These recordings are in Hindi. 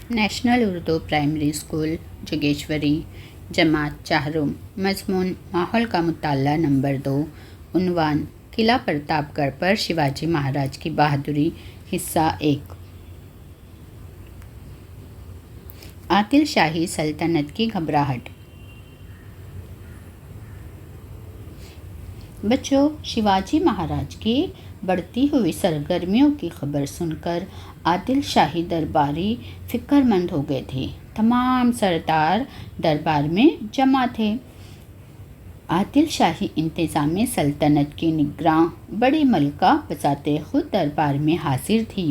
National Urdu primary school Jogeshwari, जमात चाहरुम। मज़मून माहौल का मुताला नंबर 2। उन्वान किला प्रतापगढ़ पर शिवाजी महाराज की बहादुरी। हिस्सा 1। आदिल शाही सल्तनत की घबराहट। बच्चों, शिवाजी महाराज की बढ़ती हुई सरगर्मियों की खबर सुनकर आदिल शाही दरबारी फिक्रमंद हो गए थे। तमाम सरदार दरबार में जमा थे। आदिल शाही इंतज़ामी सल्तनत की निगरान बड़ी मलका बजाते खुद दरबार में हाजिर थी।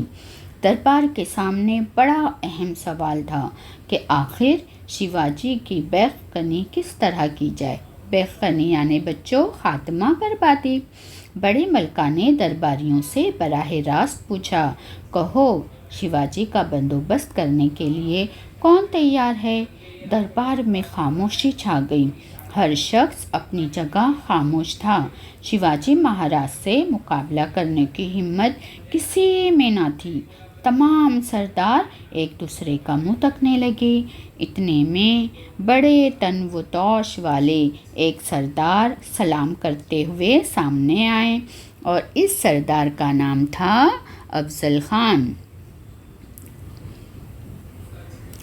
दरबार के सामने बड़ा अहम सवाल था कि आखिर शिवाजी की बेखनी किस तरह की जाए। बेखनी यानी बच्चों खात्मा बर्बादी। बड़ी मलका ने दरबारियों से बराह रास्त पूछा, कहो शिवाजी का बंदोबस्त करने के लिए कौन तैयार है। दरबार में खामोशी छा गई। हर शख्स अपनी जगह खामोश था। शिवाजी महाराज से मुकाबला करने की हिम्मत किसी में न थी। तमाम सरदार एक दूसरे का मुंह तकने लगे। इतने में बड़े तनवतौश वाले एक सरदार सलाम करते हुए सामने आए और इस सरदार का नाम था अफजल खान।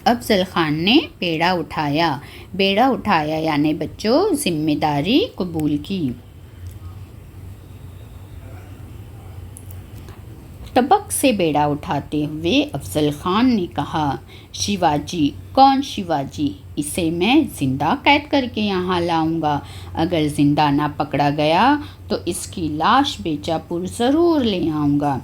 अफजल खान ने बेड़ा उठाया यानी बच्चों जिम्मेदारी कबूल की। तबक से बेड़ा उठाते हुए अफजल खान ने कहा, शिवाजी? कौन शिवाजी? इसे मैं जिंदा कैद करके यहाँ लाऊंगा। अगर जिंदा ना पकड़ा गया तो इसकी लाश बीजापुर ज़रूर ले आऊँगा।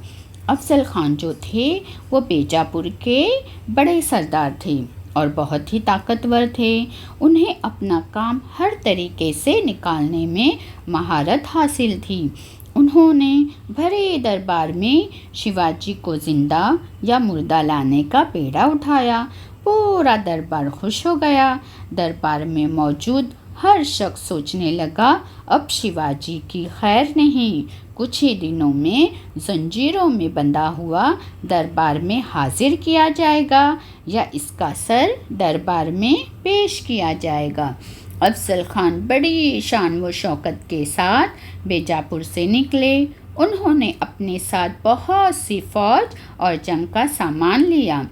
अफजल खान जो थे वो बीजापुर के बड़े सरदार थे और बहुत ही ताकतवर थे। उन्हें अपना काम हर तरीके से निकालने में महारत हासिल थी। उन्होंने भरे दरबार में शिवाजी को जिंदा या मुर्दा लाने का बेड़ा उठाया। पूरा दरबार खुश हो गया। दरबार में मौजूद हर शख्स सोचने लगा, अब शिवाजी की खैर नहीं। कुछ ही दिनों में जंजीरों में बंधा हुआ दरबार में हाजिर किया जाएगा या इसका सर दरबार में पेश किया जाएगा। अफजल खान बड़ी शान व शौकत के साथ बीजापुर से निकले। उन्होंने अपने साथ बहुत सी फौज और जंग का सामान लिया।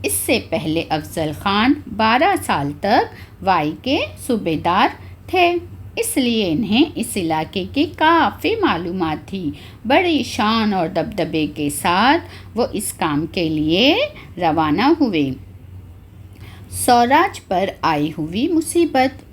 इससे पहले अफजल खान 12 साल तक वाई के सूबेदार थे, इसलिए इन्हें इस इलाके की काफ़ी मालूमात थी। बड़ी शान और दबदबे के साथ वो इस काम के लिए रवाना हुए। स्वराज पर आई हुई मुसीबत।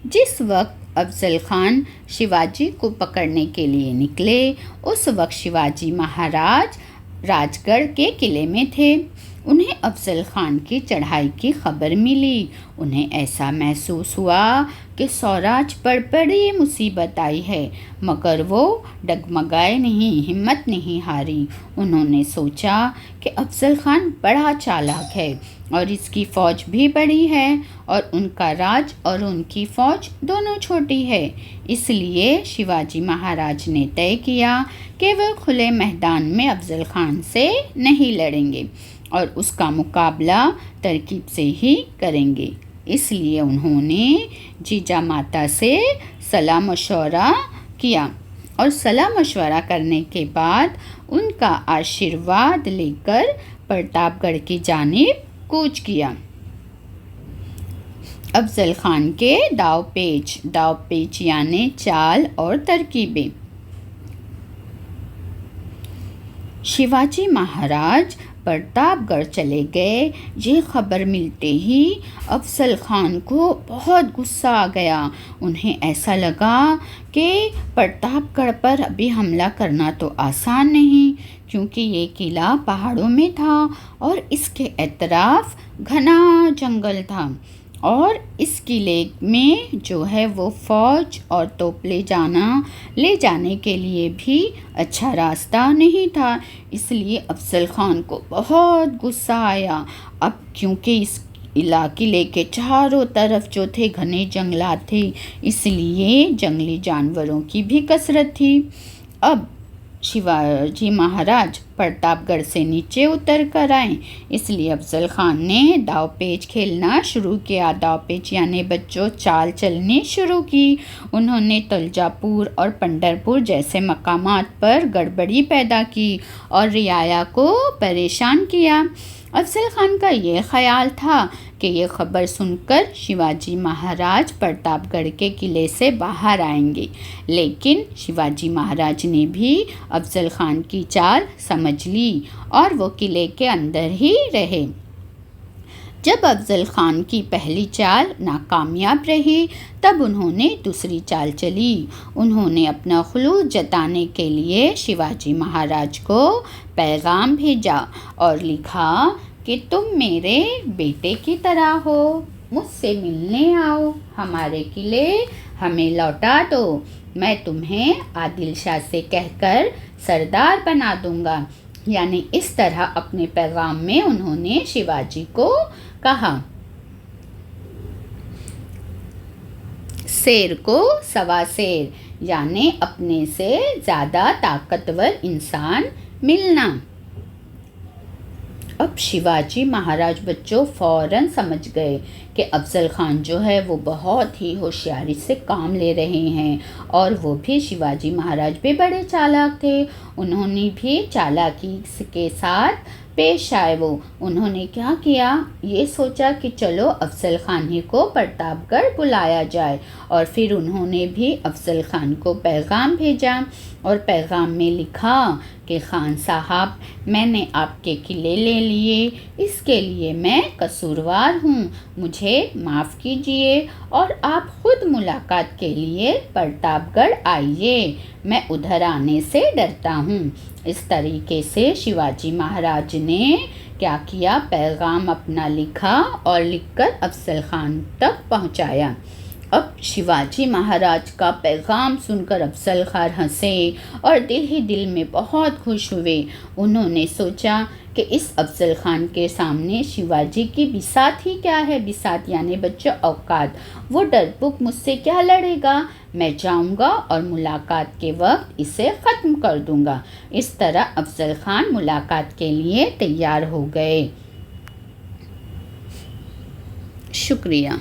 जिस वक्त अफजल खान शिवाजी को पकड़ने के लिए निकले, उस वक्त शिवाजी महाराज राजगढ़ के किले में थे। उन्हें अफजल खान की चढ़ाई की खबर मिली। उन्हें ऐसा महसूस हुआ कि स्वराज पर बड़ी मुसीबत आई है, मगर वो डगमगाए नहीं, हिम्मत नहीं हारी। उन्होंने सोचा कि अफजल खान बड़ा चालाक है और इसकी फ़ौज भी बड़ी है और उनका राज और उनकी फ़ौज दोनों छोटी है। इसलिए शिवाजी महाराज ने तय किया कि वह खुले मैदान में अफजल खान से नहीं लड़ेंगे और उसका मुकाबला तरकीब से ही करेंगे। इसलिए उन्होंने जीजा माता से सलाह मशवरा किया और सलाह मशवरा करने के बाद उनका आशीर्वाद लेकर प्रतापगढ़ की जानिब कूच किया। अफजल खान के दाव पेच यानी चाल और तरकीबें। शिवाजी महाराज प्रतापगढ़ चले गए। ये खबर मिलते ही अफजल खान को बहुत गुस्सा आ गया। उन्हें ऐसा लगा कि प्रतापगढ़ पर अभी हमला करना तो आसान नहीं, क्योंकि ये किला पहाड़ों में था और इसके एतराफ़ घना जंगल था और इस किले में जो है वो फ़ौज और तोप ले जाने के लिए भी अच्छा रास्ता नहीं था। इसलिए अफजल खान को बहुत गुस्सा आया। अब क्योंकि इस किले के चारों तरफ जो थे घने जंगलात थे, इसलिए जंगली जानवरों की भी कसरत थी। अब शिवाजी महाराज प्रतापगढ़ से नीचे उतर कर आए, इसलिए अफजल खान ने दावपेच खेलना शुरू किया। दावपेच यानी बच्चों चाल चलनी शुरू की। उन्होंने तुलजापुर और पंढरपुर जैसे मकामात पर गड़बड़ी पैदा की और रियाया को परेशान किया। अफजल खान का ये ख्याल था कि ये खबर सुनकर शिवाजी महाराज प्रतापगढ़ के किले से बाहर आएंगे, लेकिन शिवाजी महाराज ने भी अफजल खान की चाल समझ ली और वो किले के अंदर ही रहे। जब अफजल खान की पहली चाल नाकामयाब रही, तब उन्होंने दूसरी चाल चली। उन्होंने अपना खुलूस जताने के लिए शिवाजी महाराज को पैगाम भेजा और लिखा कि तुम मेरे बेटे की तरह हो, मुझसे मिलने आओ, हमारे किले हमें लौटा दो, मैं तुम्हें आदिल शाह से कहकर सरदार बना दूंगा। यानी इस तरह अपने पैगाम में उन्होंने शिवाजी को कहा। शेर को सवा शेर यानी अपने से ज़्यादा ताकतवर इंसान मिलना। अब शिवाजी महाराज बच्चों फ़ौरन समझ गए कि अफजल खान जो है वो बहुत ही होशियारी से काम ले रहे हैं, और वो भी शिवाजी महाराज भी बड़े चालाक थे। उन्होंने भी चालाकी के साथ पेश आए। उन्होंने क्या किया, ये सोचा कि चलो अफजल खान ही को प्रतापगढ़ बुलाया जाए, और फिर उन्होंने भी अफजल खान को पैगाम भेजा और पैगाम में लिखा कि खान साहब, मैंने आपके किले ले लिए, इसके लिए मैं कसूरवार हूँ, मुझे माफ़ कीजिए और आप खुद मुलाकात के लिए प्रतापगढ़ आइए, मैं उधर आने से डरता हूँ। इस तरीके से शिवाजी महाराज ने क्या किया, पैगाम अपना लिखा और लिखकर अफजल खान तक पहुँचाया। अब शिवाजी महाराज का पैगाम सुनकर अफजल खान हंसे और दिल ही दिल में बहुत खुश हुए। उन्होंने सोचा कि इस अफजल खान के सामने शिवाजी की बिसात ही क्या है। बिसात यानी बच्चों औकात। वो डरपोक मुझसे क्या लड़ेगा, मैं जाऊंगा और मुलाकात के वक्त इसे ख़त्म कर दूंगा। इस तरह अफजल खान मुलाकात के लिए तैयार हो गए। शुक्रिया।